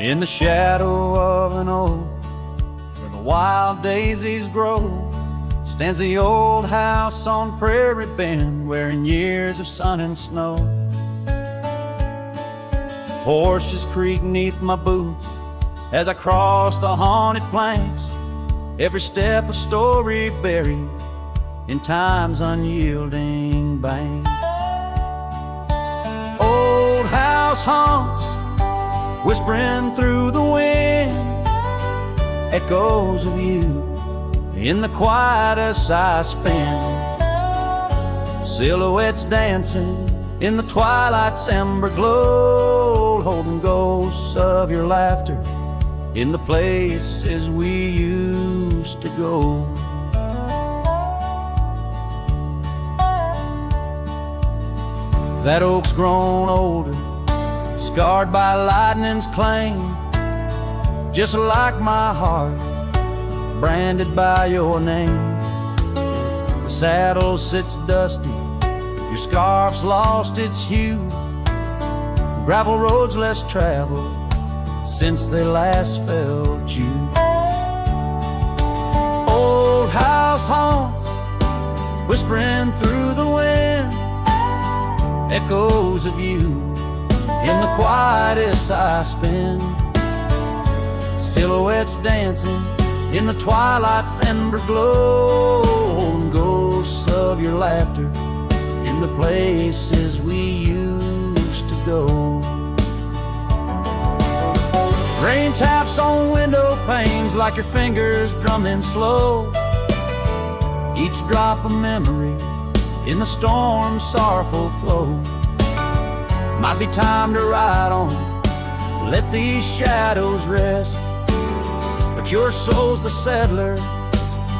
In the shadow of an oak where the wild daisies grow stands the old house on Prairie Bend, wearing years of sun and snow. Horses creak neath my boots as I cross the haunted planks, every step a story buried in time's unyielding banks. Old house haunts, whispering through the wind, echoes of you in the quiet as I spend. Silhouettes dancing in the twilight's ember glow, holding ghosts of your laughter in the places we used to go. That oak's grown older, scarred by lightning's claim, just like my heart, branded by your name. The saddle sits dusty, your scarf's lost its hue, gravel roads less traveled since they last felt you. Old house haunts, whispering through the wind, echoes of you in the quietest I spend. Silhouettes dancing in the twilight's ember glow, ghosts of your laughter in the places we used to go. Rain taps on window panes like your fingers drumming slow, each drop a memory in the storm's sorrowful flow. Might be time to ride on, let these shadows rest, but your soul's the settler,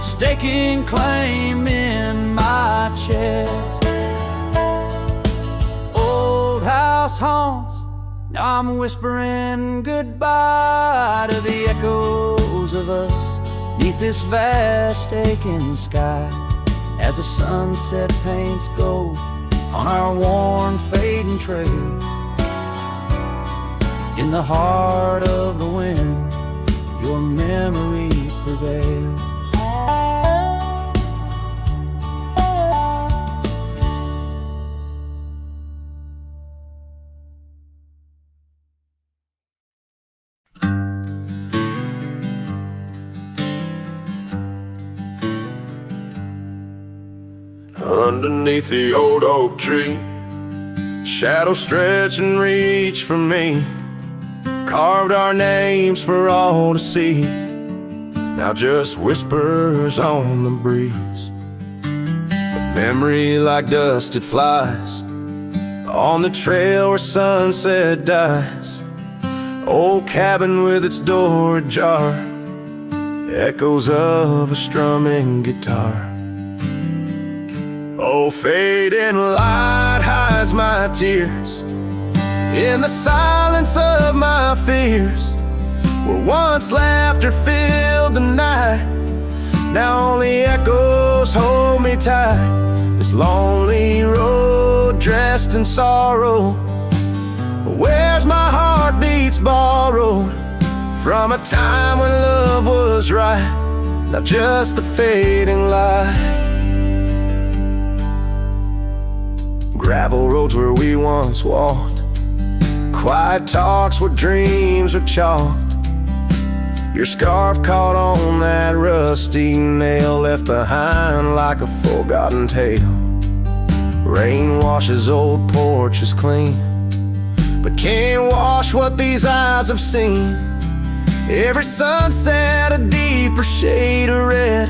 staking claim in my chest. Old house haunts, now I'm whispering goodbye to the echoes of us neath this vast aching sky, as the sunset paints gold on our worn fading trails. In the heart of the wind, your memory prevails. Underneath the old oak tree, shadows stretch and reach for me, carved our names for all to see, now just whispers on the breeze. A memory like dust, it flies on the trail where sunset dies. Old cabin with its door ajar, echoes of a strumming guitar. Oh, fading light hides my tears in the silence of my fears, where once laughter filled the night, now only echoes hold me tight. This lonely road dressed in sorrow, where's my heartbeats borrowed from a time when love was right, not just the fading light. Gravel roads where we once walked, quiet talks where dreams were chalked. Your scarf caught on that rusty nail, left behind like a forgotten tale. Rain washes old porches clean, but can't wash what these eyes have seen. Every sunset a deeper shade of red,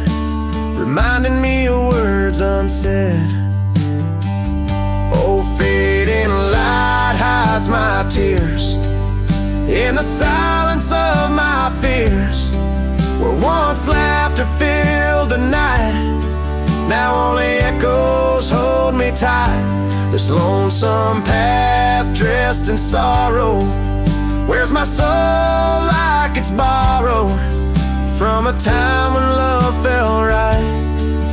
reminding me of words unsaid. Oh, fading light hides my tears in the silence of my fears, where once laughter filled the night, now only echoes hold me tight. This lonesome path dressed in sorrow, where's my soul like it's borrowed from a time when love felt right,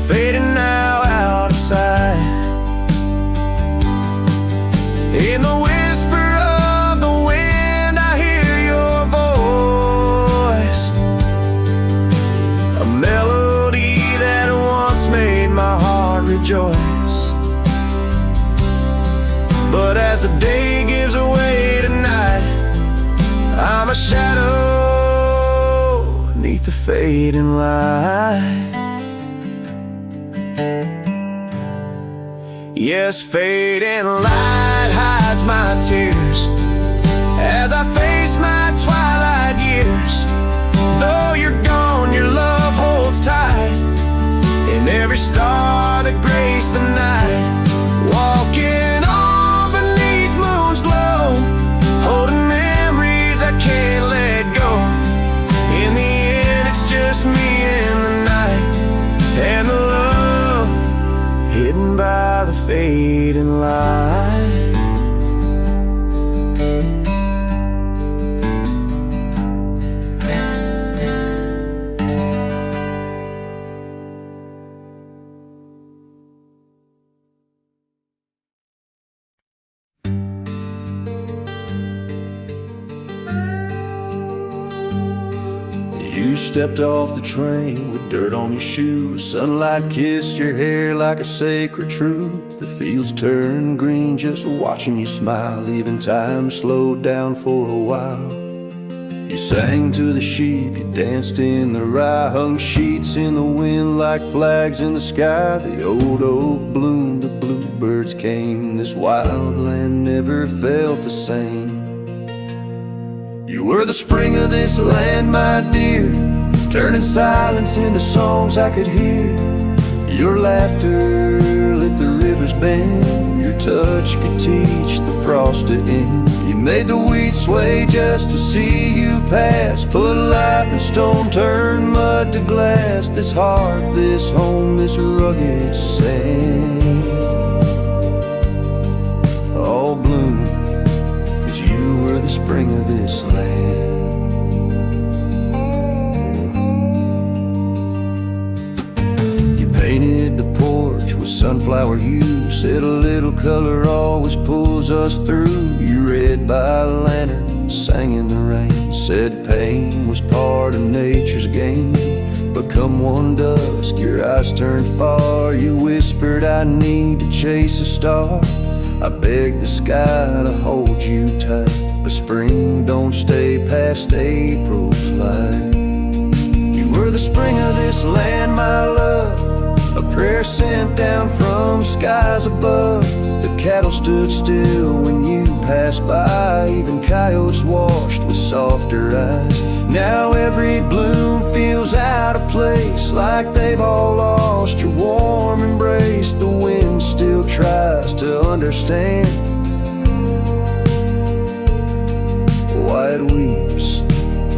fading now out of sight. In the whisper of the wind, I hear your voice. rejoice. But as the day gives away to night, I'm a shadow beneath the fading light. Yes, fading light hides my tears as I face my twilight years. Though you're gone, your love holds tight in every star that graced the night. Walking on beneath moon's glow, holding memories I can't let go. In the end, it's just me and the night, and the love hidden by the fading light. You stepped off the train with dirt on your shoes. Sunlight kissed your hair like a sacred truth. The fields turned green just watching you smile. Even time slowed down for a while. You sang to the sheep, you danced in the rye, hung sheets in the wind like flags in the sky. The old oak bloomed, the bluebirds came. This wild land never felt the same. You were the spring of this land, my dear, turning silence into songs I could hear. Your laughter lit the river's bend. Your touch could teach the frost to end. You made the wheat sway just to see you pass. Put life in stone, turn mud to glass. This heart, this home, this rugged sand, all bloom, 'cause you were the spring of this land. You painted the porch with sunflower hue, said a little color always pulls us through. You read by a lantern, sang in the rain, said pain was part of nature's game. But come one dusk, your eyes turned far. You whispered, I need to chase a star. I begged the sky to hold you tight, but spring don't stay past April's light. You were the spring of this land, my love, a prayer sent down from skies above. The cattle stood still when you passed by, even coyotes washed with softer eyes. Now every bloom feels out of place, like they've all lost your warm embrace. The wind still tries to understand why it weeps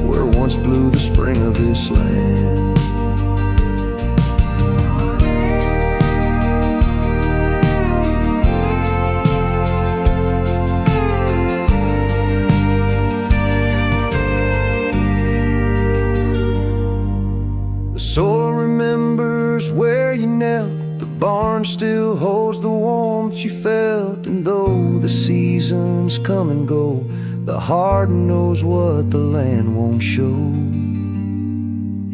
where once blew the spring of this land. The soil remembers where you knelt. The barn still holds the warmth you felt. And though the seasons come and go, the heart knows what the land won't show.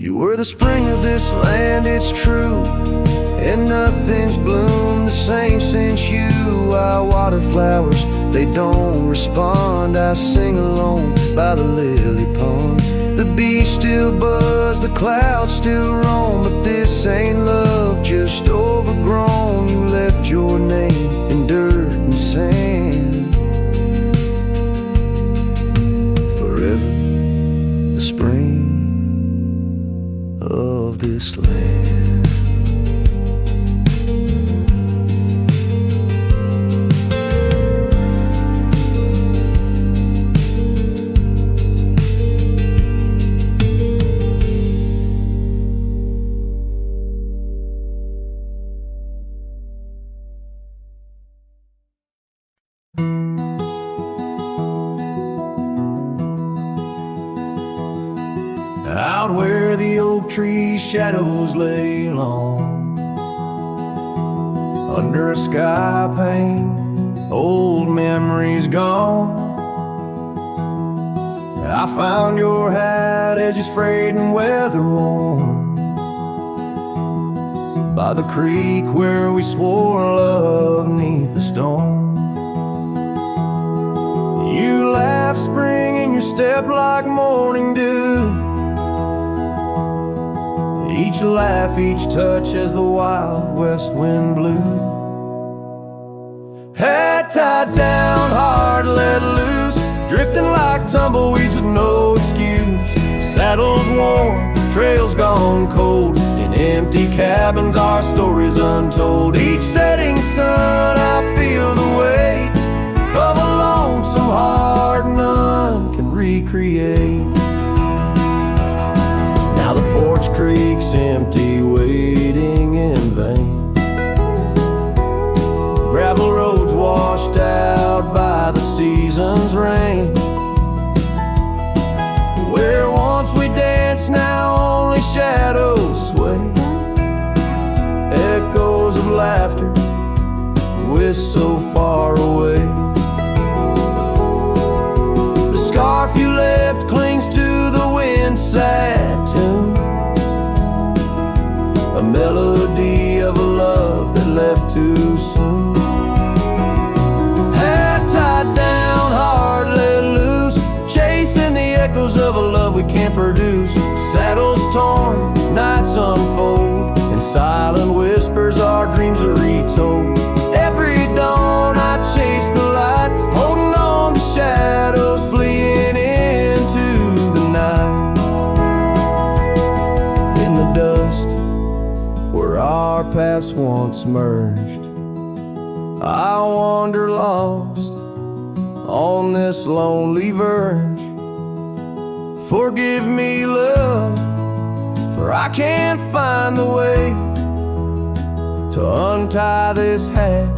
You were the spring of this land, it's true, and nothing's bloomed the same since you. I water flowers, they don't respond. I sing alone by the lily pond. The bees still buzz, the clouds still roam, but this ain't love, just overgrown. You left your name in dirt and sand. Forever the spring of this land. Out where the oak tree shadows lay long, under a sky pane, old memories gone. I found your hat, edges frayed and weather worn. by the creek where we swore love beneath the storm. You laugh spring in your step like morning dew. Each laugh, each touch as the wild west wind blew. Head tied down, heart let loose, drifting like tumbleweeds with no excuse. Saddles worn, trails gone cold, in empty cabins our stories untold. Each setting sun I feel the weight of a lonesome heart none can recreate. Now the porch creak's empty, waiting in vain. Gravel roads washed out by the season's rain. Where once we danced, now only shadows sway. Echoes of laughter, whisked so far away. The scarf you left clings to the wind, sad tune. A melody of a love that left too soon. Head tied down, heart let loose, chasing the echoes of a love we can't produce. Saddles torn, nights unfold, in silent whispers our dreams are retold. Every dawn I chase the light, holding on to shadows, fleeing into the night. In the dust where our paths once merged, I wander lost on this lonely verge. Forgive me, love, for I can't find the way to untie this hat,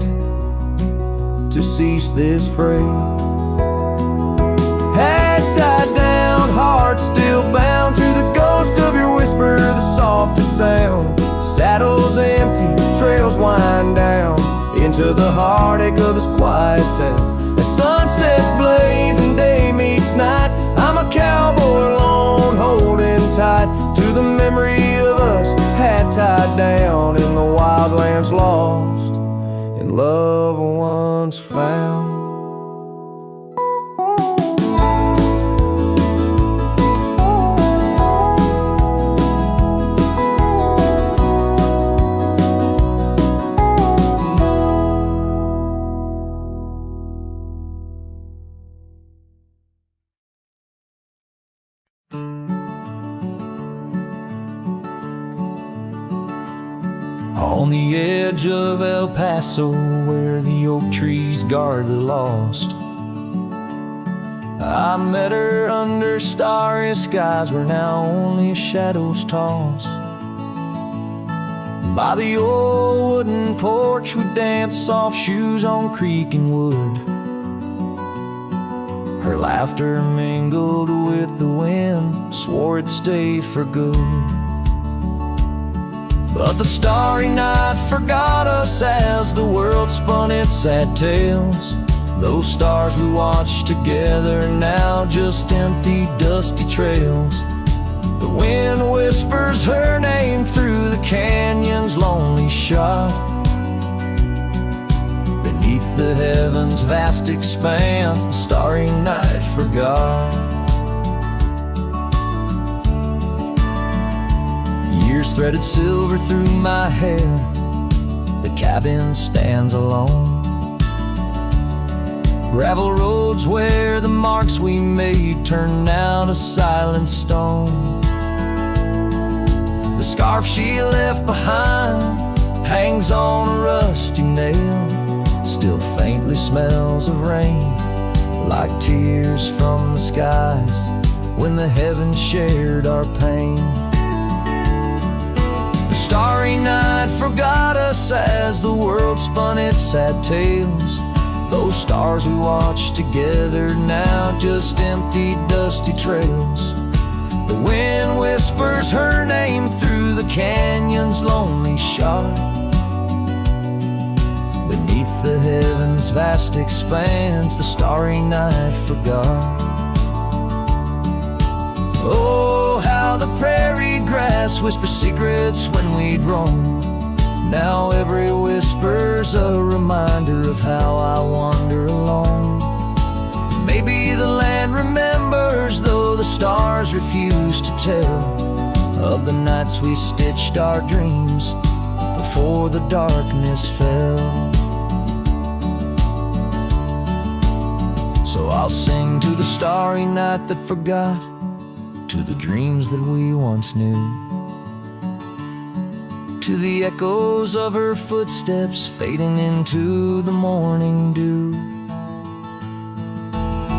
to cease this fray. Head tied down, heart still bound to the ghost of your whisper, the softest sound. Saddles empty, trails wind down into the heartache of this quiet town. As sunsets blaze and day meets night, I'm a cowboy alone, holding tight to the memory of us, hat tied down in the wildlands, lost in love once found. On the edge of El Paso, where the oak trees guard the lost, I met her under starry skies where now only shadows toss. By the old wooden porch we danced, soft shoes on creek and wood. Her laughter mingled with the wind, swore it'd stay for good. But the starry night forgot us as the world spun its sad tales. Those stars we watched together now just empty, dusty trails. The wind whispers her name through the canyon's lonely shot. Beneath the heavens' vast expanse, the starry night forgot. Years threaded silver through my hair, the cabin stands alone. Gravel roads where the marks we made turn now to silent stone. The scarf she left behind hangs on a rusty nail, still faintly smells of rain, like tears from the skies when the heavens shared our pain. The starry night forgot us as the world spun its sad tales. Those stars we watched together now just empty, dusty trails. The wind whispers her name through the canyon's lonely shot. Beneath the heavens' vast expanse, the starry night forgot. Oh, how the prairie grass whispers secrets when we'd roam. Now every whisper's a reminder of how I wander alone. Maybe the land remembers, though the stars refuse to tell, of the nights we stitched our dreams before the darkness fell. So I'll sing to the starry night that forgot, to the dreams that we once knew, to the echoes of her footsteps fading into the morning dew.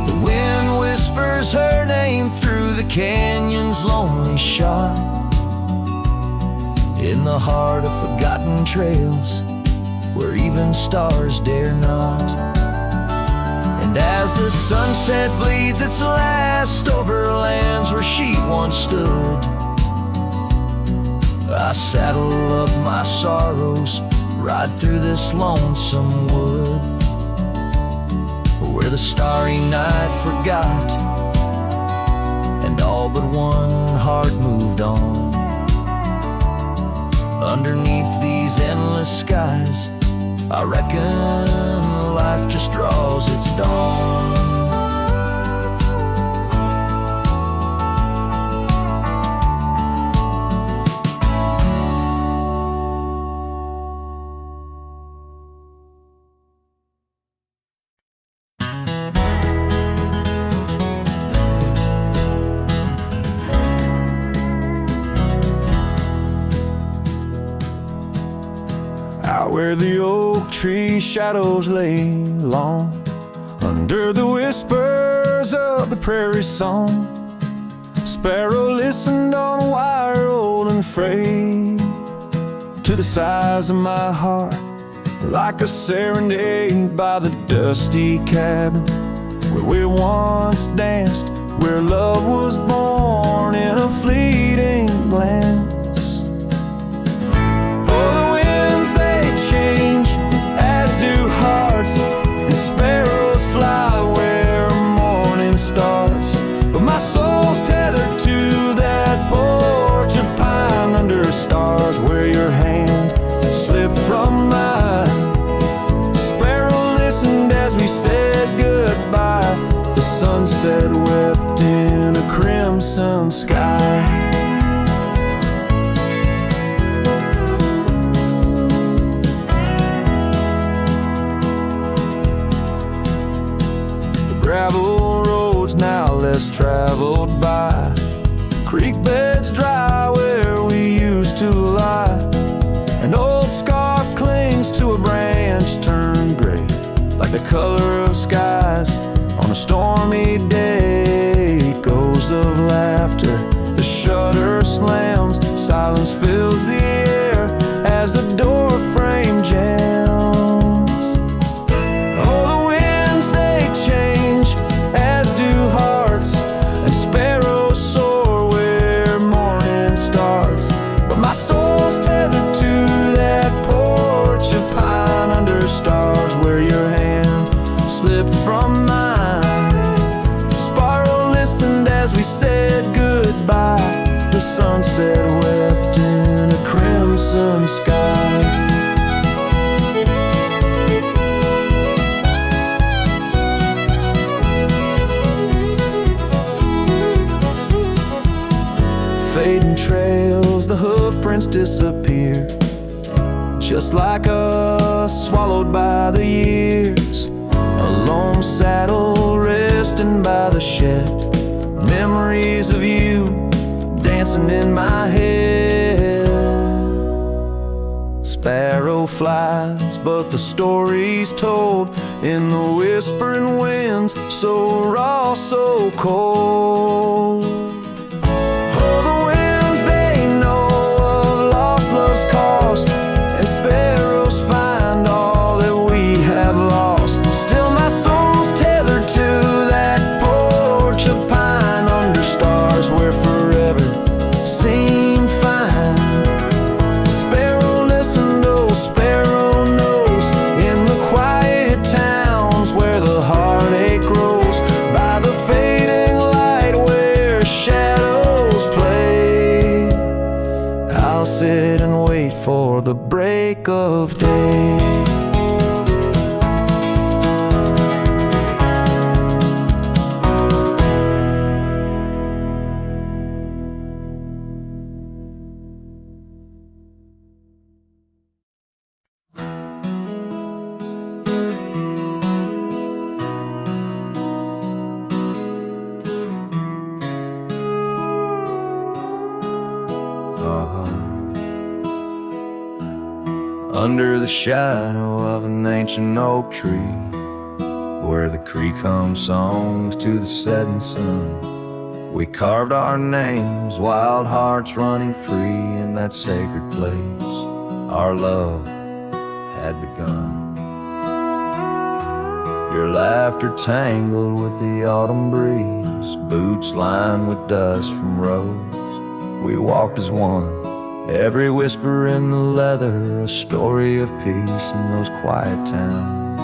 The wind whispers her name through the canyon's lonely shot, in the heart of forgotten trails where even stars dare not. And as the sunset bleeds its last over lands where she once stood, I saddle up my sorrows, ride through this lonesome wood, where the starry night forgot, and all but one heart moved on. Underneath these endless skies, I reckon life just draws its dawn. Out where the oak tree shadows lay long, under the whispers of the prairie song, sparrow listened on a wire old and frayed, to the sighs of my heart, like a serenade by the dusty cabin where we once danced, where love was born in a fleeting glance. Change, as do hearts, and sparrows fly where morning starts. But my soul's tethered to that porch of pine under stars, where your hand slipped from mine. Sparrow listened as we said goodbye. The sunset wept in a crimson sky. Gravel roads now less traveled by, creek beds dry where we used to lie. An old scarf clings to a branch turned gray, like the color of skies on a stormy day. Echoes of laughter, the shutter slams, silence fills the air as the door frame jams. As do hearts, and sparrows soar where morning starts. But my soul's tethered to that porch of pine under stars, where your hand slipped from mine. Sparrow listened as we said goodbye. The sunset wept in a crimson sky. Fading trails, the hoof prints disappear, just like us, swallowed by the years. A lone saddle resting by the shed, memories of you dancing in my head. Sparrow flies, but the story's told in the whispering winds, so raw, so cold. Cost, and sparrows find all that we have lost. Still my soul's tethered to that porch of pine under stars, where forever seemed fine. Sparrow listened, oh sparrow knows, in the quiet towns where the heartache grows, by the fading light where shadows I'll sit and wait for the break of day. Under the shadow of an ancient oak tree, where the creek hums songs to the setting sun, we carved our names, wild hearts running free in that sacred place. Our love had begun. Your laughter tangled with the autumn breeze, boots lined with dust from roads. We walked as one, every whisper in the leather, a story of peace in those quiet towns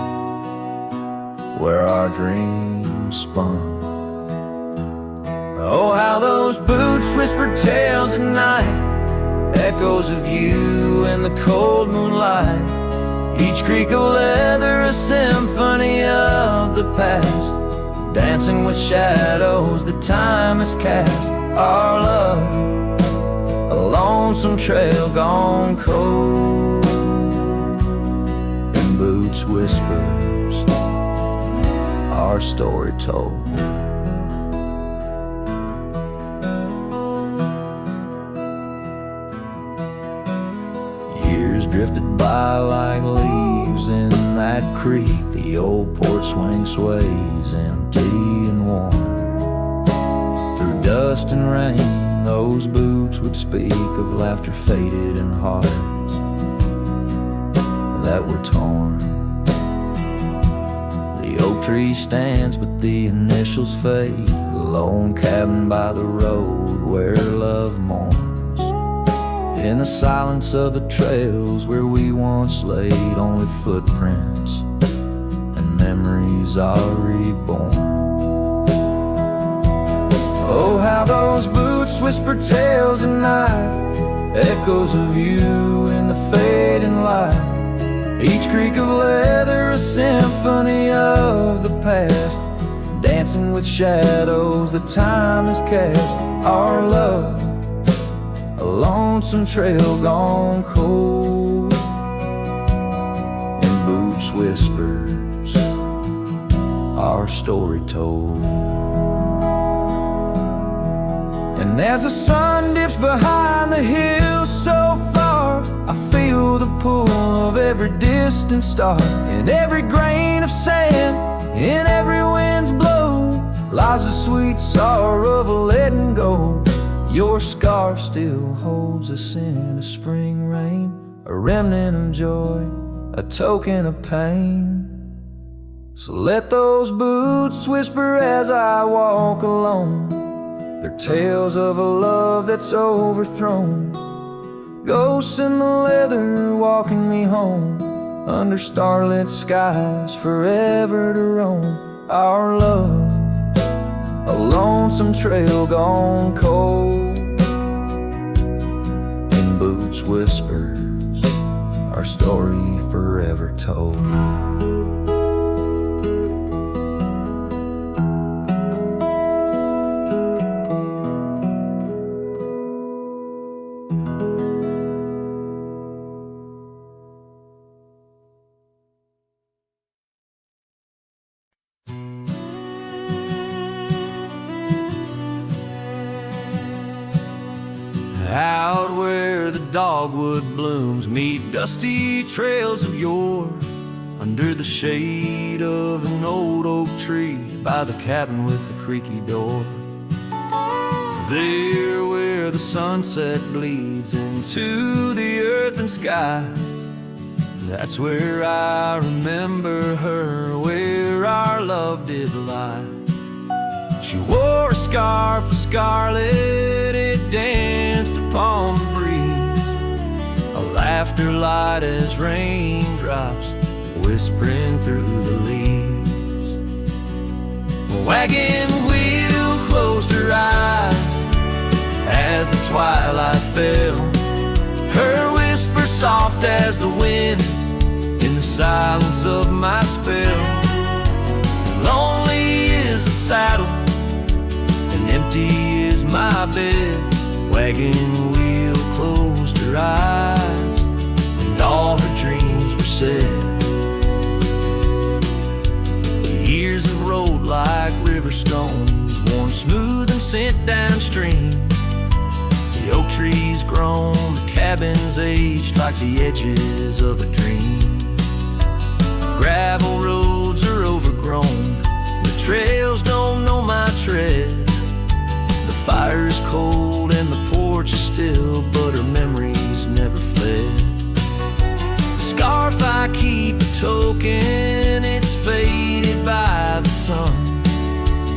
where our dreams spun. Oh, how those boots whispered tales at night, echoes of you in the cold moonlight. Each creak of leather a symphony of the past, dancing with shadows that time has cast. Our love, a lonesome trail gone cold, and boots whispers, our story told. Years drifted by like leaves in that creek. The old porch swing sways empty and warm. Through dust and rain, those boots would speak of laughter faded and hearts that were torn. The oak tree stands but the initials fade, the lone cabin by the road where love mourns. In the silence of the trails where we once laid, only footprints and memories are reborn. Oh, how those boots whisper tales at night, echoes of you in the fading light. Each creak of leather a symphony of the past, dancing with shadows that time has cast. Our love, a lonesome trail gone cold, and boots whispers, our story told. And as the sun dips behind the hills so far, I feel the pull of every distant star. In every grain of sand, in every wind's blow, lies the sweet sorrow of letting go. Your scarf still holds us in a spring rain, a remnant of joy, a token of pain. So let those boots whisper as I walk alone, they're tales of a love that's overthrown. Ghosts in the leather walking me home, under starlit skies forever to roam. Our love, a lonesome trail gone cold, in boots whispers, our story forever told. Out where the dogwood blooms meet dusty trails of yore, under the shade of an old oak tree by the cabin with the creaky door. There where the sunset bleeds into the earth and sky, that's where I remember her, where our love did lie. She wore a scarf of scarlet, it danced upon the breeze, a laughter light as raindrops whispering through the leaves. A wagon wheel closed her eyes as the twilight fell, soft as the wind in the silence of my spell. Lonely is the saddle and empty is my bed. Wagon wheel closed her eyes and all her dreams were said. Years of road like river stones, worn smooth and sent downstream. The oak trees grown, the cabins aged like the edges of a dream. Gravel roads are overgrown, the trails don't know my tread. The fire's cold and the porch is still, but her memories never fled. The scarf I keep a token, it's faded by the sun.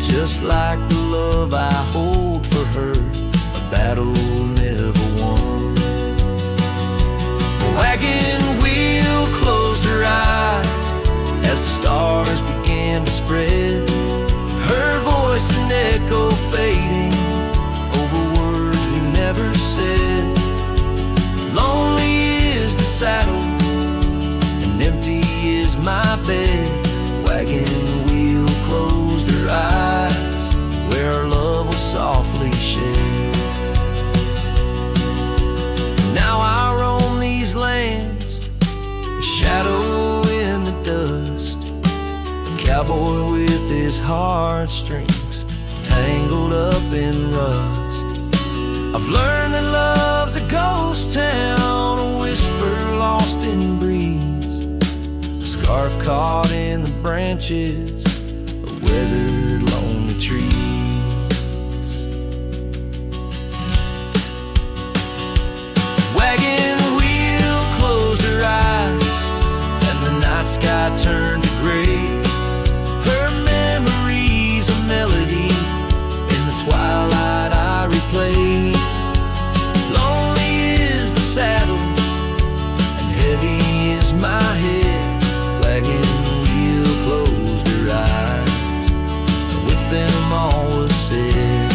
Just like the love I hold for her, a battle never won. The wagon wheel closed her eyes as the stars began to spread. Her voice an echo fading over words we never said. Lonely is the saddle and empty is my bed. Wagon wheel closed her eyes where our love was softly shared. Now I roam these lands, a shadow in the dust, a cowboy with his heartstrings tangled up in rust. I've learned that love's a ghost town, a whisper lost in breeze, a scarf caught in the branches of weathered lonely trees. Wagon wheel closed her eyes and the night sky turned to gray. Her memories a melody in the twilight I replay. Lonely is the saddle and heavy is my head. Wagon wheel closed her eyes and with them all was said.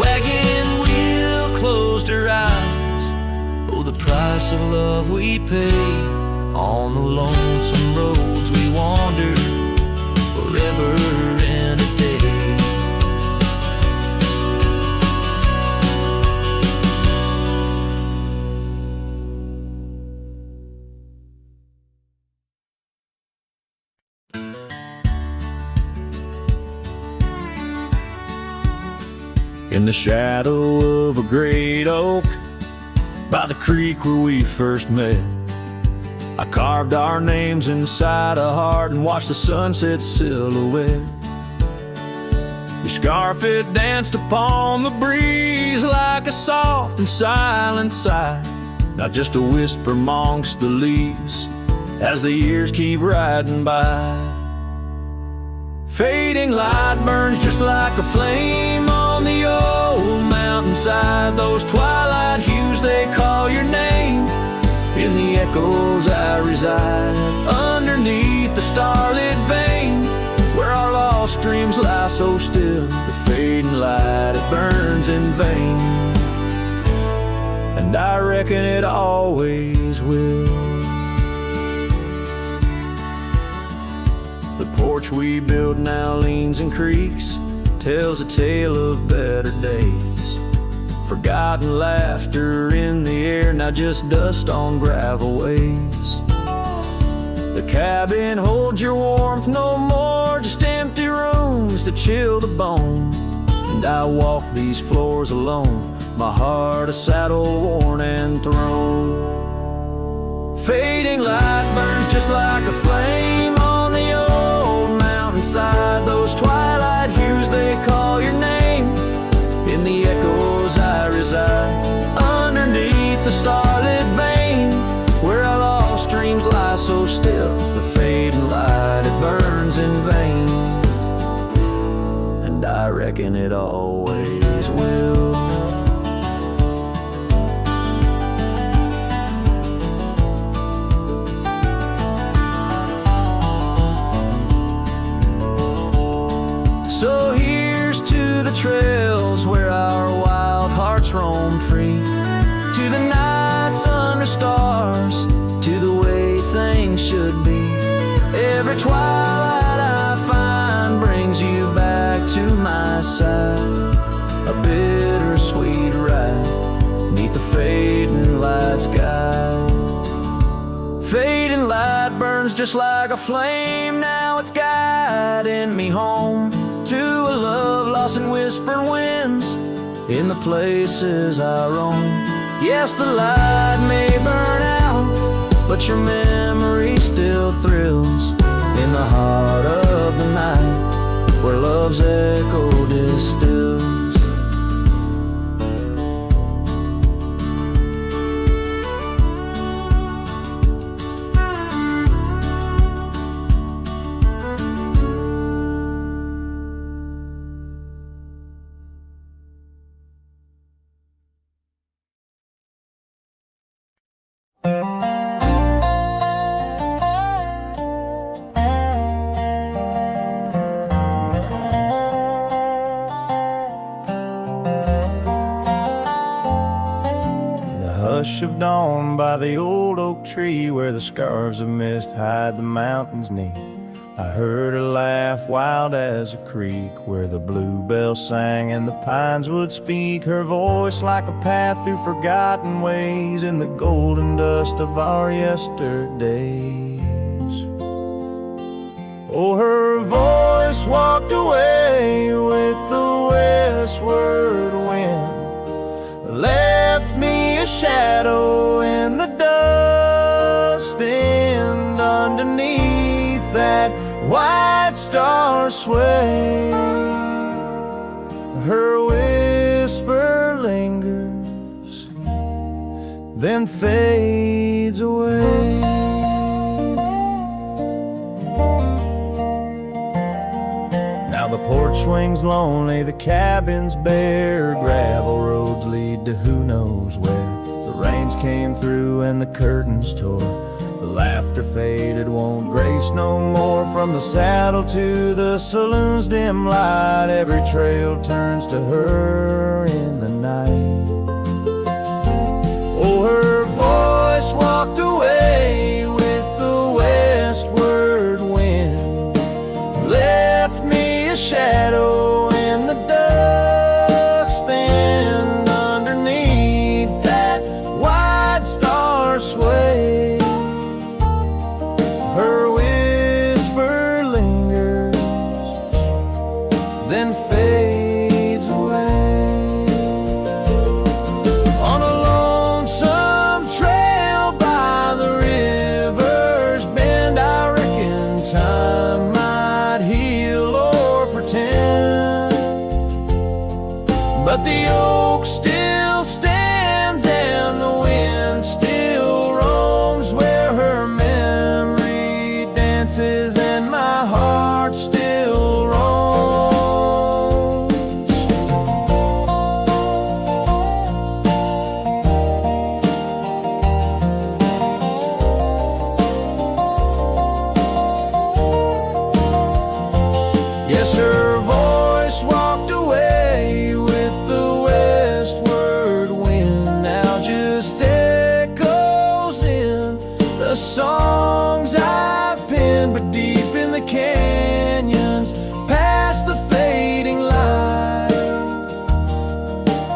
Wagon wheel closed her eyes, oh the price of love we pay. On the lonesome roads we wander forever and a day. In the shadow of a great oak by the creek where we first met, I carved our names inside a heart and watched the sunset silhouette. Your scarf, it danced upon the breeze like a soft and silent sigh, not just a whisper amongst the leaves as the years keep riding by. Fading light burns just like a flame on the old mountainside. Those twilight hues, they call your name. In the echoes I reside, underneath the starlit vein, where our lost dreams lie so still. The fading light, it burns in vain, and I reckon it always will. The porch we built now leans and creaks, tells a tale of better days. Forgotten laughter in the air, now just dust on gravel ways. The cabin holds your warmth no more, just empty rooms that chill the bone. And I walk these floors alone, my heart a saddle worn and thrown. Fading light burns just like a flame on the old mountainside. Those twilight hues, they call your name. In the echoes I reside, underneath the starlit vein, where our lost dreams lie so still. The fading light, it burns in vain, and I reckon it always will. So here's to the trails where our wild hearts roam free, to the nights under stars, to the way things should be. Every twilight I find brings you back to my side. A bittersweet ride neath the fading light sky. Fading light burns just like a flame. Now it's guiding me home to a love lost in whispering winds in the places I roam. Yes, the light may burn out, but your memory still thrills in the heart of the night where love's echo distills. Hush of dawn by the old oak tree where the scarves of mist hide the mountains neath. I heard her laugh wild as a creek where the bluebell sang and the pines would speak. Her voice like a path through forgotten ways in the golden dust of our yesterdays. Oh, her voice walked away with the westward wind, left me a shadow in the dust, and underneath that white star sway, her whisper lingers, then fades away. Now the porch swings lonely, the cabin's bare, gravel roads lead to who knows where. The rains came through and the curtains tore, the laughter faded, won't grace no more. From the saddle to the saloon's dim light, every trail turns to her in the night. Oh, her voice walked away with the westward wind, left me a shadow in the dust, and underneath that white star sway, her whisper lingers, then fades away. On a lonesome trail by the river's bend, I reckon time might heal or pretend, but the oak still stands and the wind still roams where her memory dances and my heart still roams. Yes, her voice walked away with the westward wind, now just echoes in the songs I've penned. But deep in the canyons, past the fading light,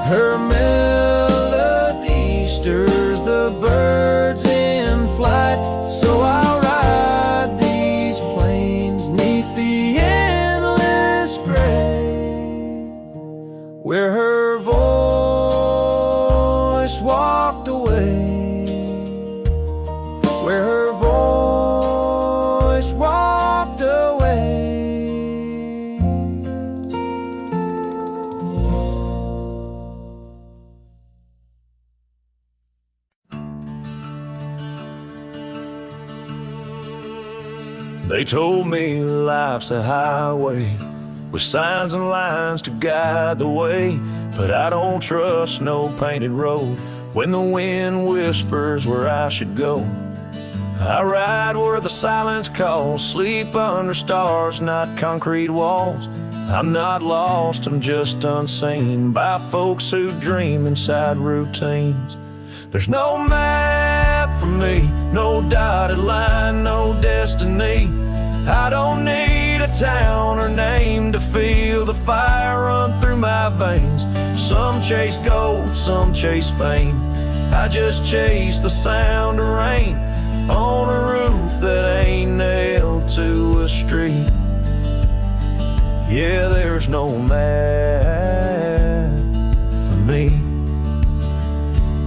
her melody stirs the birds in flight. So I'll ride these plains neath the endless gray, where her voice walked away, where her voice walked away. They told me life's a highway with signs and lines to guide the way, but I don't trust no painted road when the wind whispers where I should go. I ride where the silence calls, sleep under stars, not concrete walls. I'm not lost, I'm just unseen by folks who dream inside routines. There's no map for me, no dotted line, no destiny. I don't need a town or name to feel the fire run through my veins. Some chase gold, some chase fame. I just chase the sound of rain on a roof that ain't nailed to a street. Yeah, there's no map for me.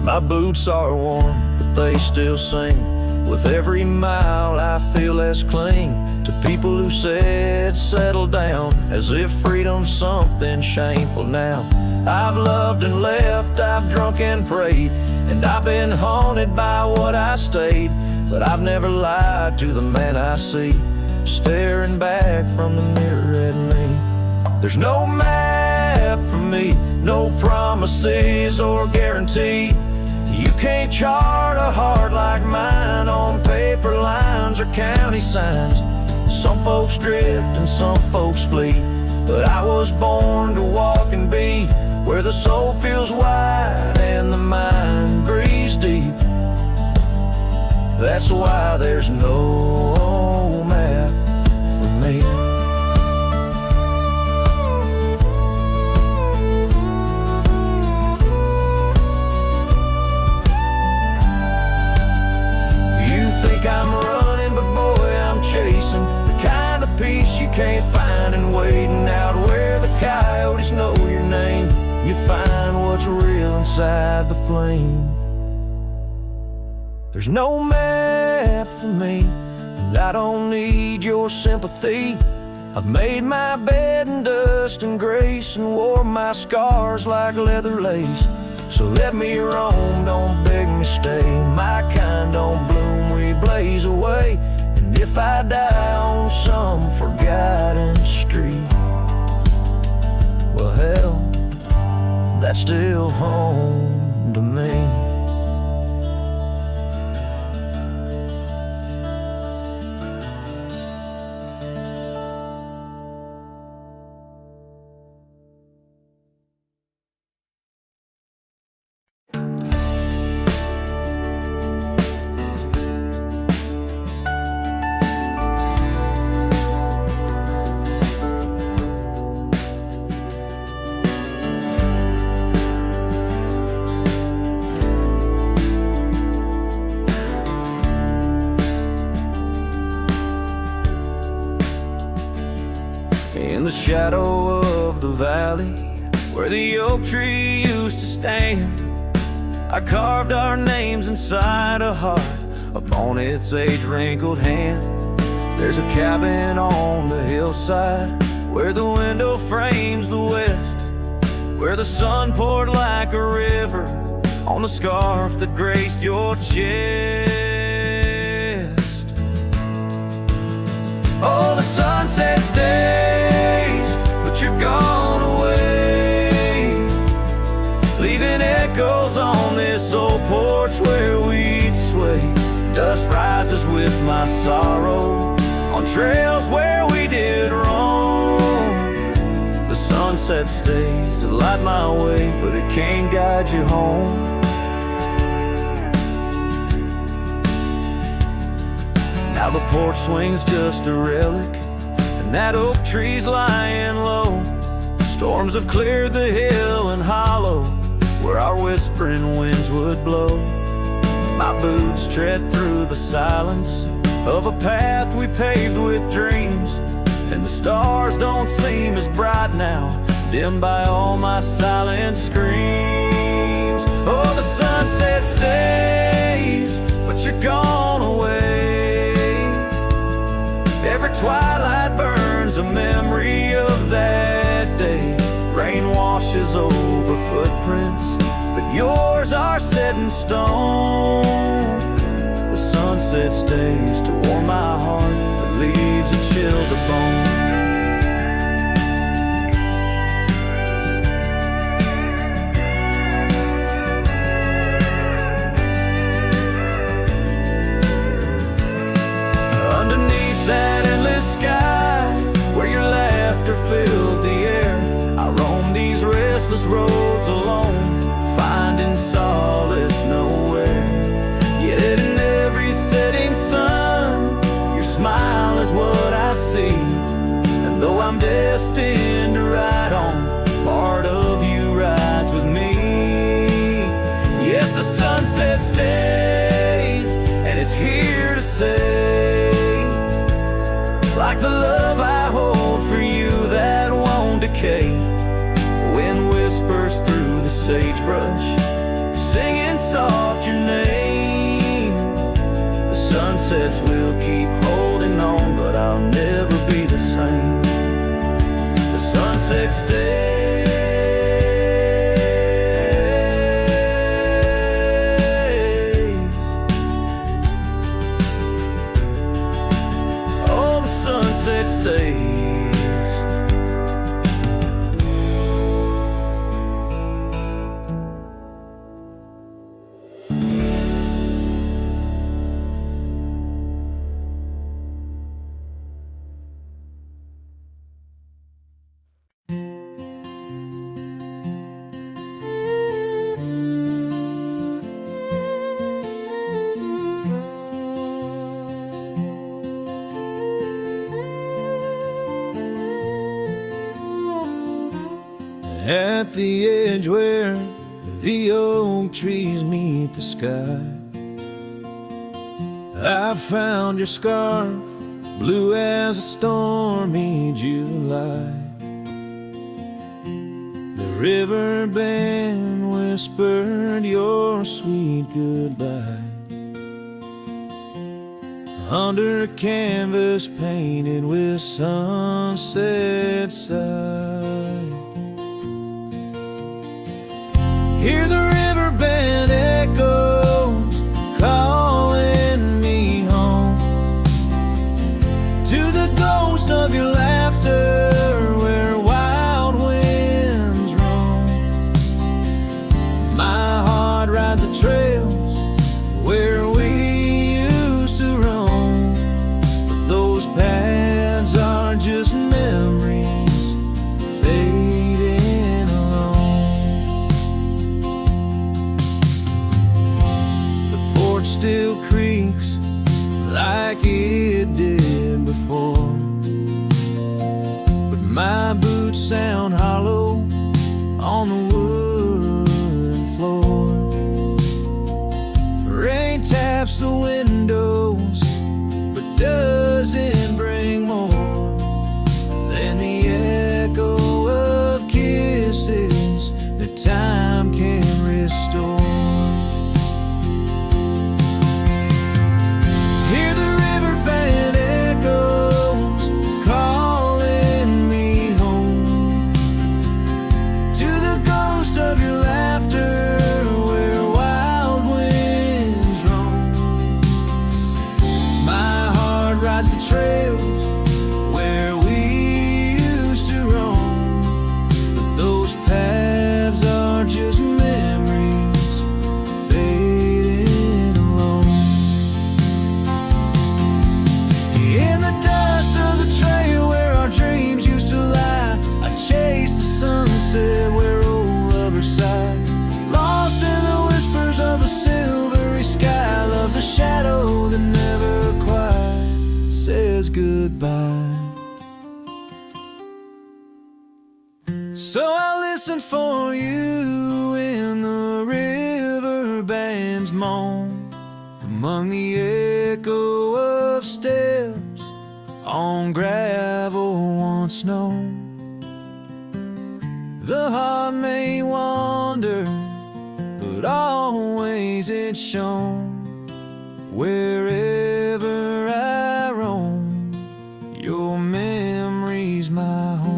My boots are worn, but they still sing. With every mile I feel less cling to people who said settle down, as if freedom's something shameful now. I've loved and left, I've drunk and prayed, and I've been haunted by what I stayed. But I've never lied to the man I see, staring back from the mirror at me. There's no map for me, no promises or guarantee. You can't chart a heart like mine on paper lines or county signs. Some folks drift and some folks flee, but I was born to walk and be where the soul feels wide and the mind breathes deep. That's why there's no map for me. I'm running, but boy, I'm chasing the kind of peace you can't find in waiting out where the coyotes know your name. You find what's real inside the flame. There's no map for me, and I don't need your sympathy. I've made my bed in dust and grace and wore my scars like leather lace. So let me roam, don't beg me stay. My kind don't bloom, we blaze away. And if I die on some forgotten street, well hell, that's still home to me. In the shadow of the valley where the oak tree used to stand, I carved our names inside a heart upon its age-wrinkled hand. There's a cabin on the hillside where the window frames the west, where the sun poured like a river on the scarf that graced your chest. Oh, the sunset stays, but you're gone away, leaving echoes on this old porch where we'd sway. Dust rises with my sorrow on trails where we did wrong. The sunset stays to light my way, but it can't guide you home. Now the porch swing's just a relic, and that oak tree's lying low. Storms have cleared the hill and hollow where our whispering winds would blow. My boots tread through the silence of a path we paved with dreams, and the stars don't seem as bright now, dimmed by all my silent screams. Oh, the sunset stays, but you're gone away. Every twilight burns a memory of that day. Rain washes over footprints, but yours are set in stone. The sunset stays to warm my heart, but leaves a chill to bone. Underneath that endless sky, where your laughter filled the air, I roam these restless roads alone, finding solace nowhere. sunset stays, and it's here to say, like the love I hold for you that won't decay. Wind whispers through the sagebrush, singing soft your name. The sunsets will keep holding on, but I'll never be the same. The sunset stays. Oh, the sunset stays. At the edge where the oak trees meet the sky, I found your scarf, blue as a stormy July. The river band whispered your sweet goodbye under a canvas painted with sunset side. Hear the river band echoes calling me home to the ghost of your laughter where wild winds roam. My heart rides the trails where we used to roam, but those paths are just memories fading alone. The porch still creaks like it did before, but my boots sound hollow on the wooden floor. Rain taps the windows, but doesn't bring more than the echo of kisses that time can restore. Hear the river band echoes calling me home to the ghost of your laughter where wild winds roam. My heart rides the trails where we used to roam, but those paths are just memories fading alone. In the dust of the trail where our dreams used to lie, I chase the sunset where old lovers sigh. Lost in the whispers of a silvery sky, love's a shadow that never quite says goodbye. So I listen for you in the river band's moan, among the echo of steps on gravel once known. The heart may wander, but always it's shown. Wherever I roam, your memory's my home.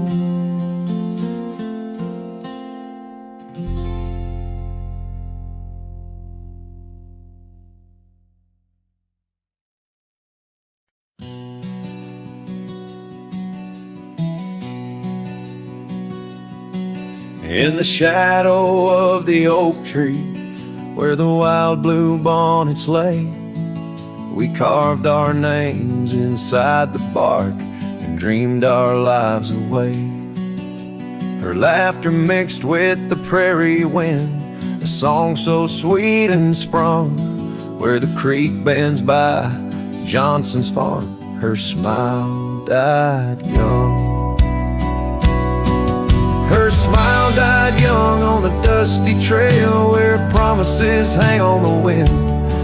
In the shadow of the oak tree, where the wild blue bonnets lay, we carved our names inside the bark and dreamed our lives away. Her laughter mixed with the prairie wind, a song so sweet and sprung, where the creek bends by Johnson's farm, her smile died young. Her smile died young on the dusty trail where promises hang on the wind.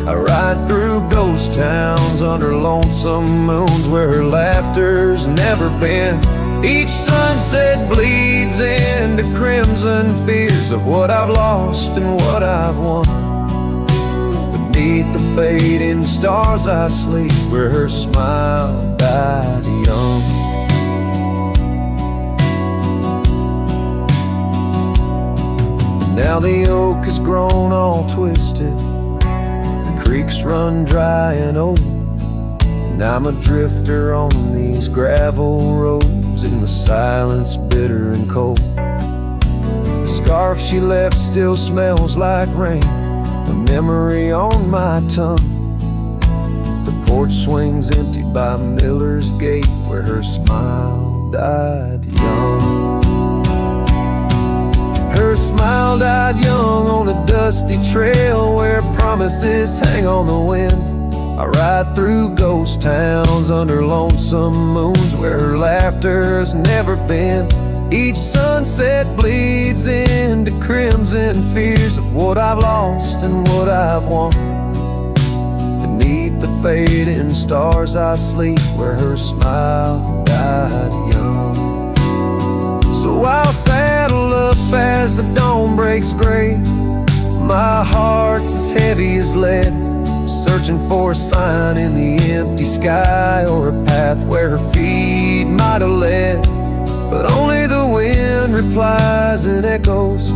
I ride through ghost towns under lonesome moons where her laughter's never been. Each sunset bleeds into crimson fears of what I've lost and what I've won. Beneath the fading stars I sleep where her smile died young. Now the oak has grown all twisted, the creeks run dry and old, and I'm a drifter on these gravel roads in the silence bitter and cold. The scarf she left still smells like rain, a memory on my tongue. The porch swings empty by Miller's Gate where her smile died young. Her smile died young on a dusty trail where promises hang on the wind. I ride through ghost towns under lonesome moons where her laughter's never been. Each sunset bleeds into crimson fears of what I've lost and what I've won. Beneath the fading stars I sleep where her smile died young. So I'll saddle up as the dawn breaks gray. My heart's as heavy as lead, searching for a sign in the empty sky or a path where her feet might have led. But only the wind replies in echoes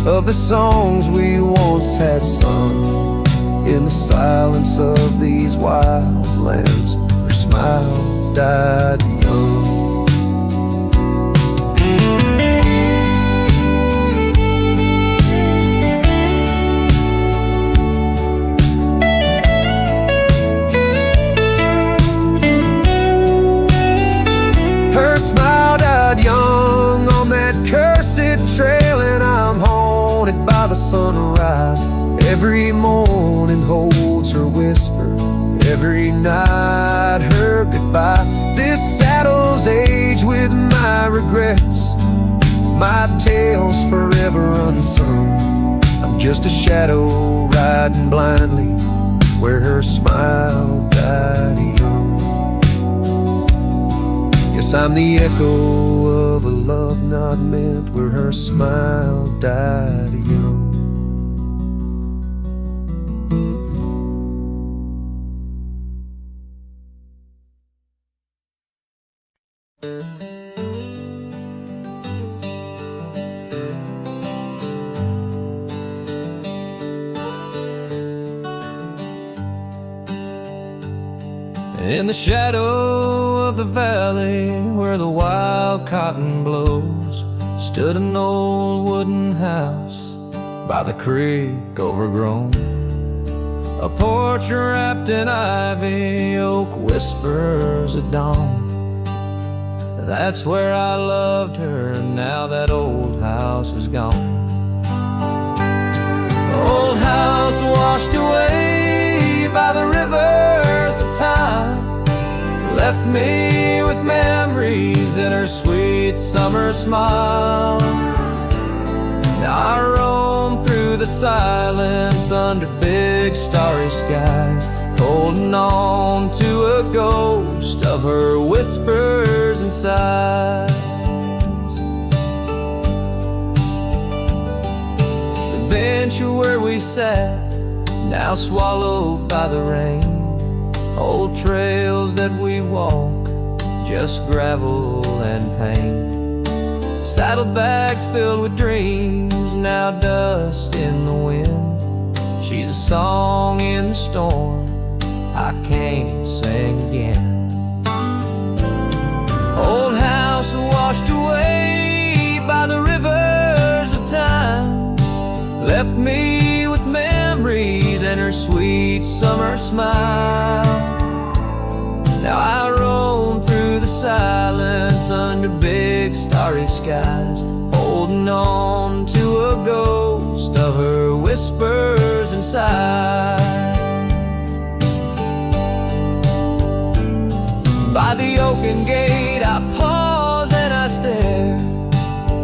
of the songs we once had sung. In the silence of these wild lands, her smile died young. Her smile died young on that cursed trail, and I'm haunted by the sunrise. Every morning holds her whisper, every night her goodbye. This saddle's aged with my regrets, my tale's forever unsung. I'm just a shadow riding blindly where her smile died young. Yes, I'm the echo of a love not meant where her smile died young. In the shadow of the valley where the wild cotton blows, stood an old wooden house by the creek overgrown. A porch wrapped in ivy, oak whispers at dawn. That's where I loved her, now that old house is gone. Old house washed away by the rivers of time, left me with memories in her sweet summer smile. Now I roam through the silence under big starry skies, holding on to a ghost of her whispers and sighs. The bench where we sat, now swallowed by the rain. Old trails that we walk, just gravel and pain. Saddlebags filled with dreams, now dust in the wind. She's a song in the storm I can't sing again. Old house washed away by the rivers of time, left me with memories and her sweet summer smile. Now I roam through the silence under big starry skies, holding on to a ghost of her whispers and sighs. By the oaken gate I pause and I stare,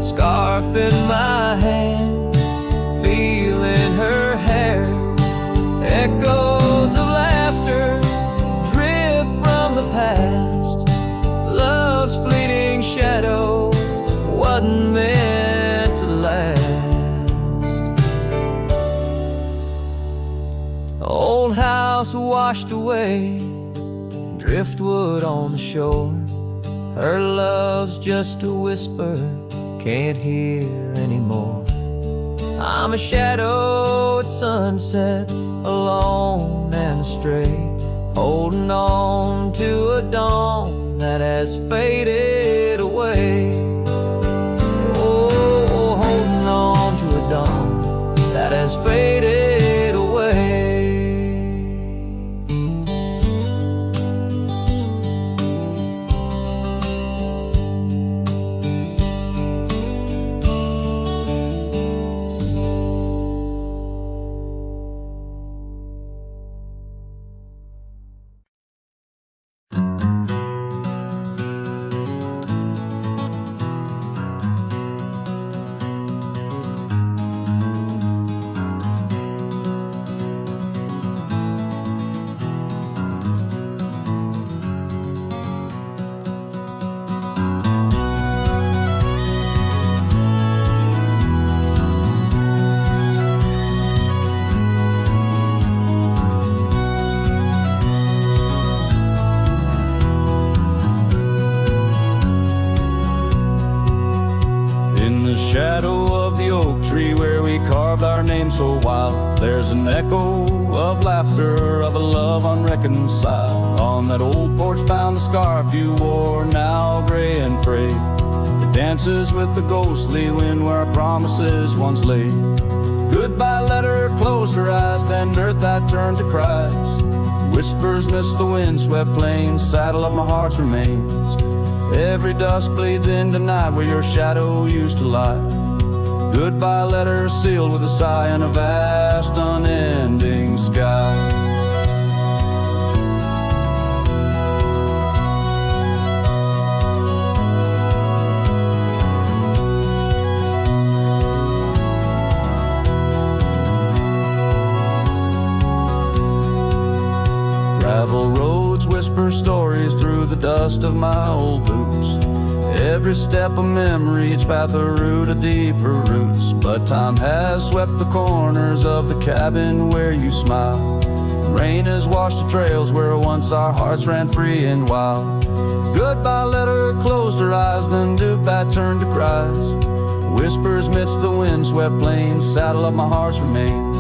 scarf in my hand, feeling her hair. Echoes of laughter drift from the past. Love's fleeting shadow wasn't meant to last. Old house washed away, driftwood on the shore. Her love's just a whisper, can't hear anymore. I'm a shadow at sunset, alone and astray, holding on to a dawn that has faded away. Oh, holding on to a dawn that has faded away. So wild, there's an echo of laughter, of a love unreconciled. On that old porch found the scarf you wore, now gray and frayed. It dances with the ghostly wind where our promises once lay. Goodbye letter closed her eyes, then earth that turned to Christ. Whispers miss the wind-swept plains, saddle of my heart's remains. Every dusk bleeds into night where your shadow used to lie. Goodbye letter sealed with a sigh in a vast unending sky. Gravel roads whisper stories through the dust of my old boots. Every step a memory, each path a root of deeper roots. But time has swept the corners of the cabin where you smile. Rain has washed the trails where once our hearts ran free and wild. Goodbye letter closed her eyes, then Duvat turned to Christ. Whispers midst the wind-swept plains, saddle of my heart's remains.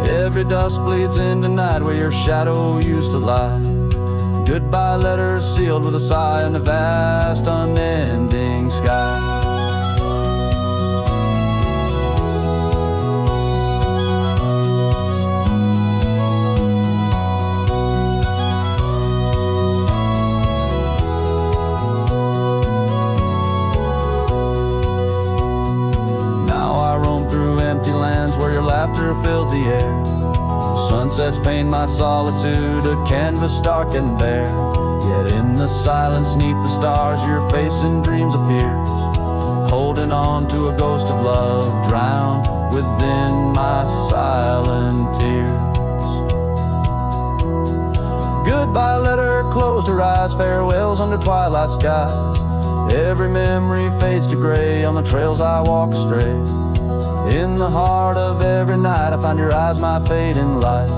Every dusk bleeds into night where your shadow used to lie. Goodbye letter sealed with a sigh in the vast unending sky. Now I roam through empty lands where your laughter filled the air. Sunsets paint my solitude, a canvas dark and bare. Yet in the silence neath the stars your face in dreams appears, holding on to a ghost of love drowned within my silent tears. Goodbye letter closed her eyes, farewells under twilight skies. Every memory fades to gray on the trails I walk astray. In the heart of every night I find your eyes, my fading light.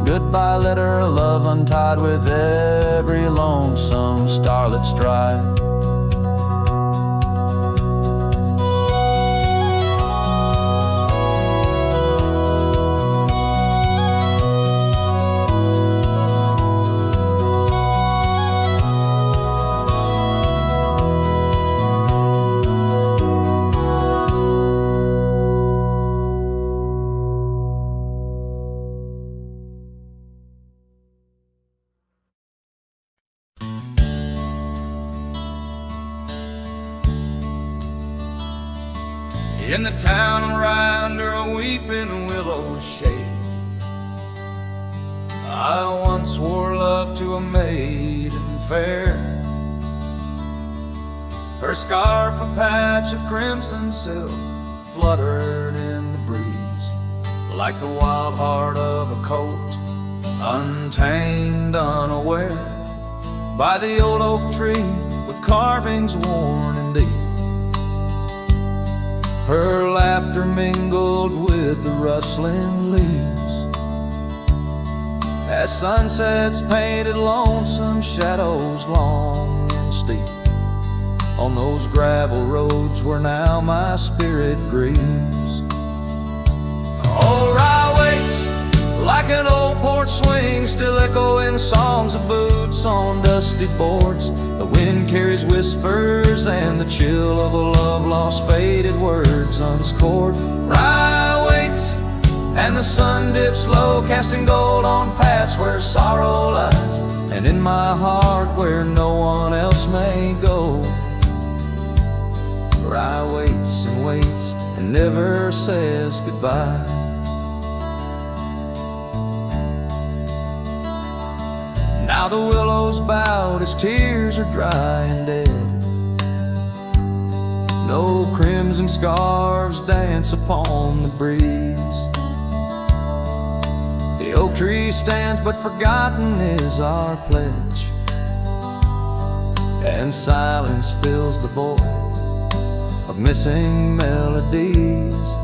Goodbye letter, a love untied with every lonesome starlit stride. In the town right under a weeping willow shade, I once swore love to a maiden fair. Her scarf a patch of crimson silk fluttered in the breeze, like the wild heart of a colt, untamed, unaware, by the old oak tree with carvings worn and deep. Her laughter mingled with the rustling leaves, as sunsets painted lonesome shadows long and steep on those gravel roads where now my spirit grieves. Oh, Rye waits like an old porch swing, still echoing songs of boots on dusty boards. The wind carries whispers and the chill of a love lost, faded words on its chord. Rye waits and the sun dips low, casting gold on paths where sorrow lies, and in my heart where no one else may go. Rye waits and waits and never says goodbye. Now the willows bowed as tears are dry and dead. No crimson scarves dance upon the breeze. The oak tree stands, but forgotten is our pledge, and silence fills the void of missing melodies.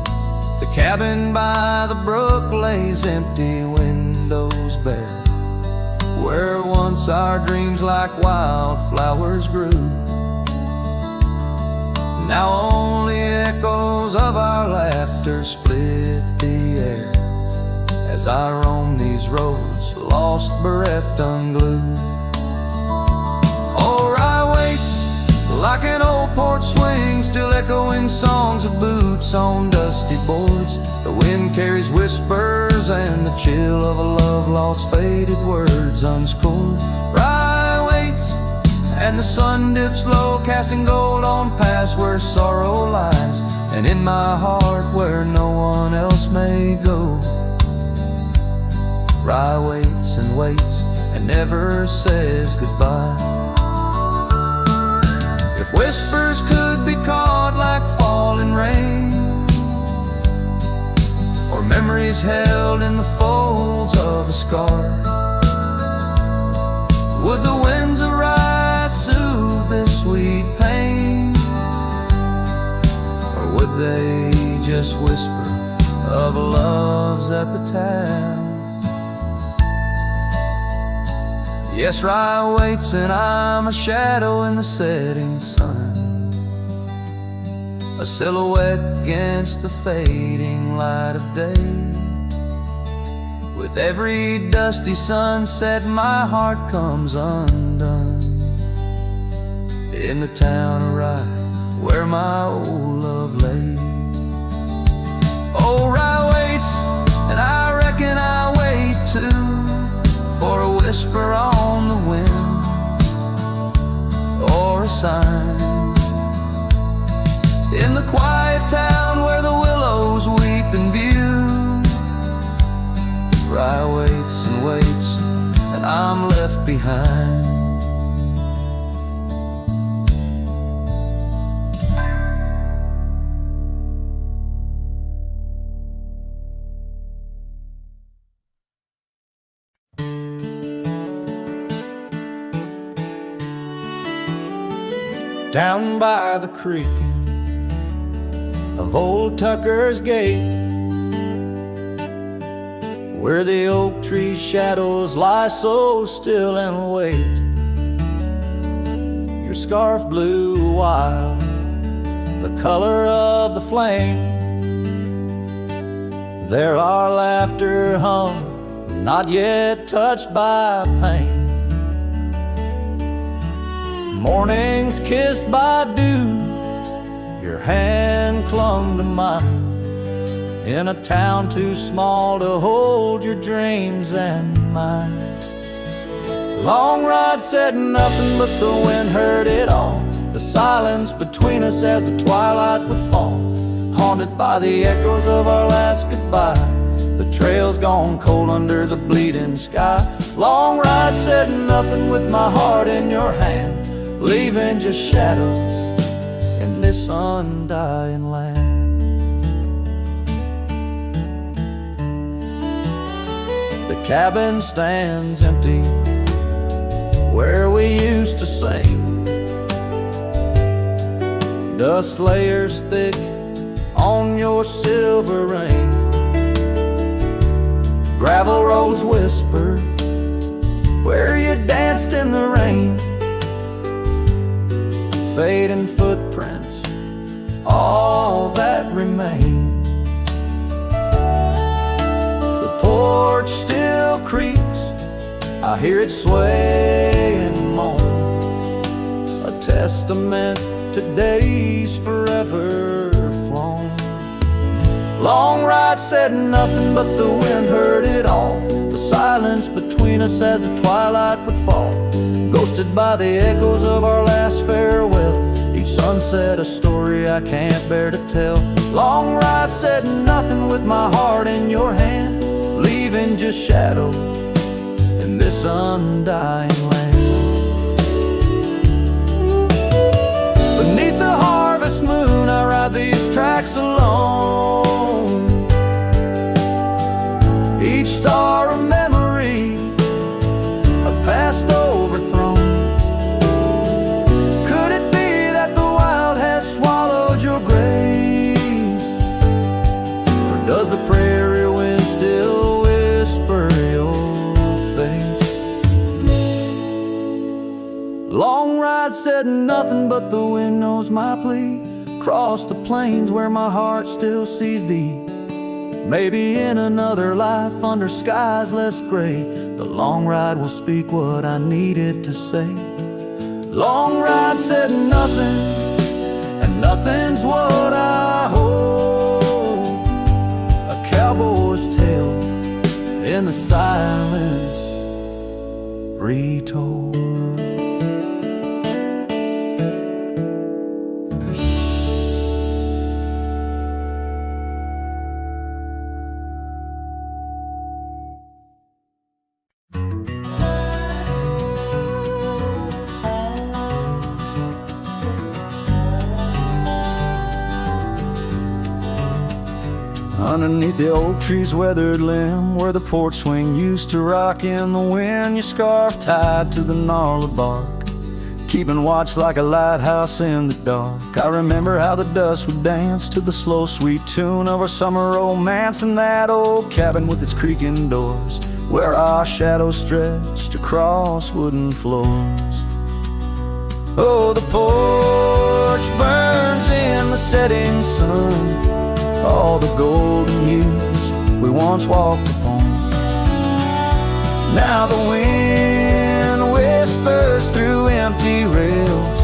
The cabin by the brook lays empty, windows bare, where once our dreams like wildflowers grew. Now only echoes of our laughter split the air, as I roam these roads, lost, bereft, unglued. Oh, Rye waits like an old porch swing, still echoing songs of boots on dusty boards. The wind carries whispers and the chill of a love lost, faded words unscored. Rye waits and the sun dips low, casting gold on paths where sorrow lies, and in my heart where no one else may go. Rye waits and never says goodbye. If whispers could be caught like falling rain, or memories held in the folds of a scarf, would the winds arise soothe this sweet pain, or would they just whisper of love's epitaph? Yes, Rye waits and I'm a shadow in the setting sun, a silhouette against the fading light of day. With every dusty sunset my heart comes undone, in the town of Rye where my old love lay. Oh, Rye waits and I reckon I wait too, for a whisper on the wind, or a sign in the quiet town where the willows weep in view. Rye waits and I'm left behind. Down by the creek of old Tucker's Gate, where the oak tree shadows lie so still and wait, your scarf blew wild, the color of the flame. There our laughter hung, not yet touched by pain. Mornings kissed by dew, your hand clung to mine, in a town too small to hold your dreams and mine. Long ride said nothing, but the wind heard it all, the silence between us as the twilight would fall, haunted by the echoes of our last goodbye. The trail's gone cold under the bleeding sky. Long ride said nothing with my heart in your hand, leaving just shadows in this undying land. The cabin stands empty where we used to sing. Dust layers thick on your silver ring. Gravel roads whisper where you danced in the rain. Fading footprints, all that remain. The porch still creaks, I hear it sway and moan, a testament to days forever flown. Long ride said nothing, but the wind heard it all. The silence between us as the twilight would fall, ghosted by the echoes of our last farewell. Each sunset a story I can't bear to tell. Long ride said nothing with my heart in your hand, leaving just shadows in this undying land. Beneath the harvest moon I ride these tracks alone. Each star a memory, a past overthrown. Could it be that the wild has swallowed your grace? Or does the prairie wind still whisper your face? Long ride said nothing, but the wind knows my plea. Cross the plains where my heart still sees thee. Maybe in another life under skies less gray, the long ride will speak what I needed to say. Long ride said nothing, and nothing's what I hold. A cowboy's tale in the silence retold. Underneath the oak tree's weathered limb, where the porch swing used to rock in the wind, your scarf tied to the gnarled bark, keeping watch like a lighthouse in the dark. I remember how the dust would dance to the slow sweet tune of our summer romance in that old cabin with its creaking doors, where our shadows stretched across wooden floors. Oh, the porch burns in the setting sun, all the golden years we once walked upon. Now the wind whispers through empty rails,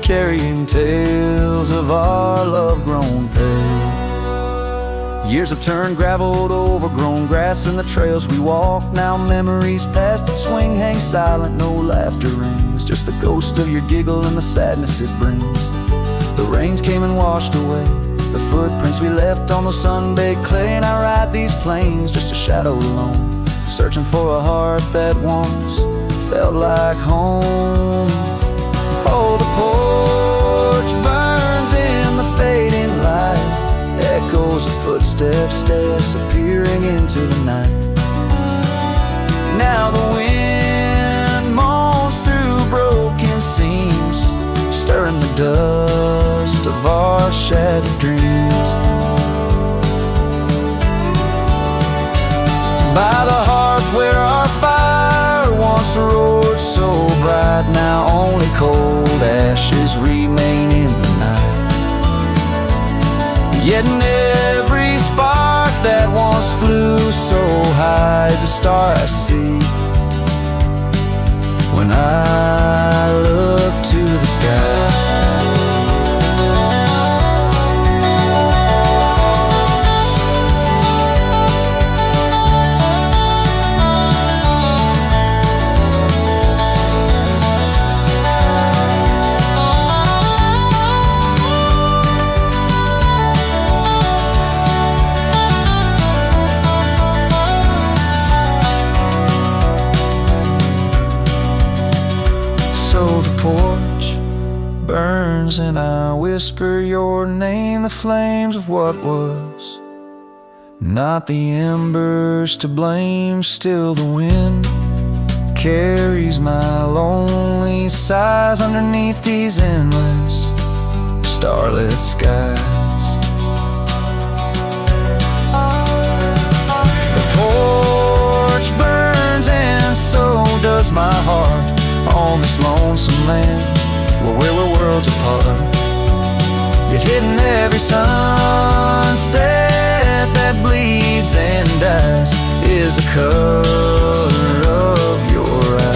carrying tales of our love-grown pale. Years have turned gravel to overgrown grass in the trails we walk. Now memories past that swing hang silent, no laughter rings, just the ghost of your giggle and the sadness it brings. The rains came and washed away the footprints we left on the sun-baked clay, and I ride these plains just a shadow alone, searching for a heart that once felt like home. Oh, the porch burns in the fading light, echoes of footsteps disappearing into the night. Now the wind moans through broken seams, stirring the dust of our shattered dreams. By the hearth where our fire once roared so bright, now only cold ashes remain in the night. Yet in every spark that once flew so high is a star I see when I look to the sky. So arms and I whisper your name, the flames of what was. Not the embers to blame, still the wind carries my lonely sighs underneath these endless starlit skies. The porch burns and so does my heart on this lonesome land where we're worlds apart. Yet hidden every sunset that bleeds and dies is the color of your eyes.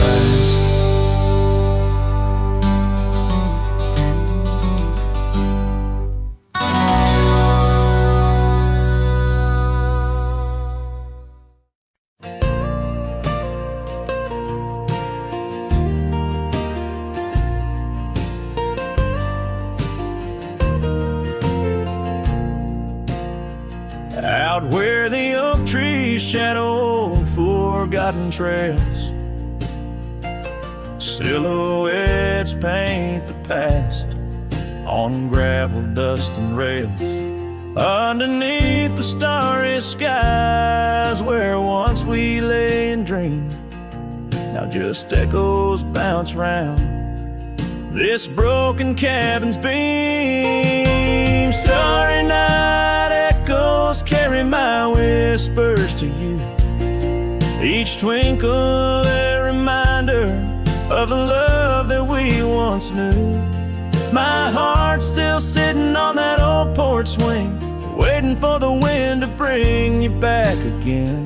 Out where the oak trees shadow forgotten trails, silhouettes paint the past on gravel, dust, and rails. Underneath the starry skies where once we lay and dreamed, now just echoes bounce round this broken cabin's beam. Starry night echoes carry my whispers to you, each twinkle a reminder of the love that we once knew. My heart's still sitting on that old porch swing, waiting for the wind to bring you back again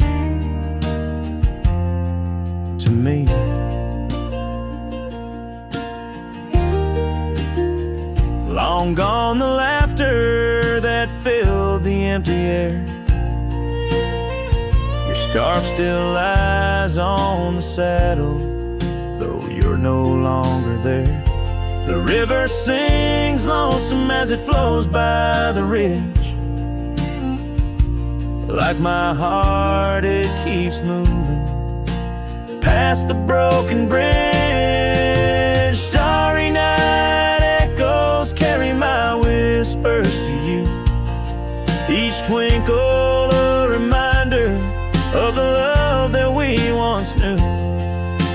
to me. Long gone the laughter that filled the empty air. Your scarf still lies on the saddle, though you're no longer there. The river sings lonesome as it flows by the ridge. Like my heart, it keeps moving past the broken bridge. Starry night echoes carry my whispers to you, each twinkle a reminder of the love that we once knew.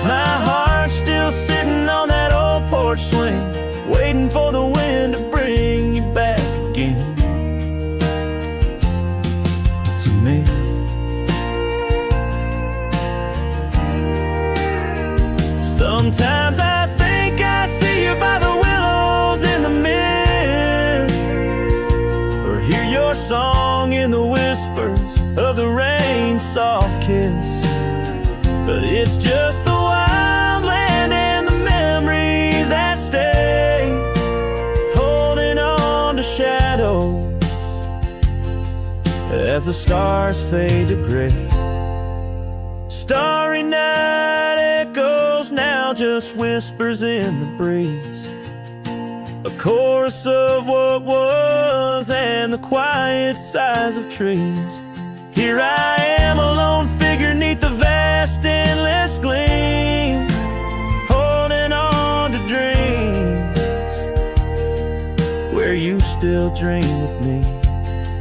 My heart's still sitting on that old porch swing, waiting for the wind to bring you back again to me. Sometimes I think I see you by the willows in the mist, or hear your song in the whispers of the rain's soft kiss. But it's just the wild land and the memories that stay, holding on to shadows as the stars fade to gray. Starry night echoes now just whispers in the breeze, a chorus of what was and the quiet sighs of trees. Here I am, a lone figure neath the vast endless gleam, holding on to dreams where you still dream with me.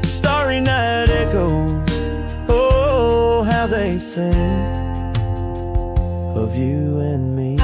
Starry night echoes, oh how they sing of you and me.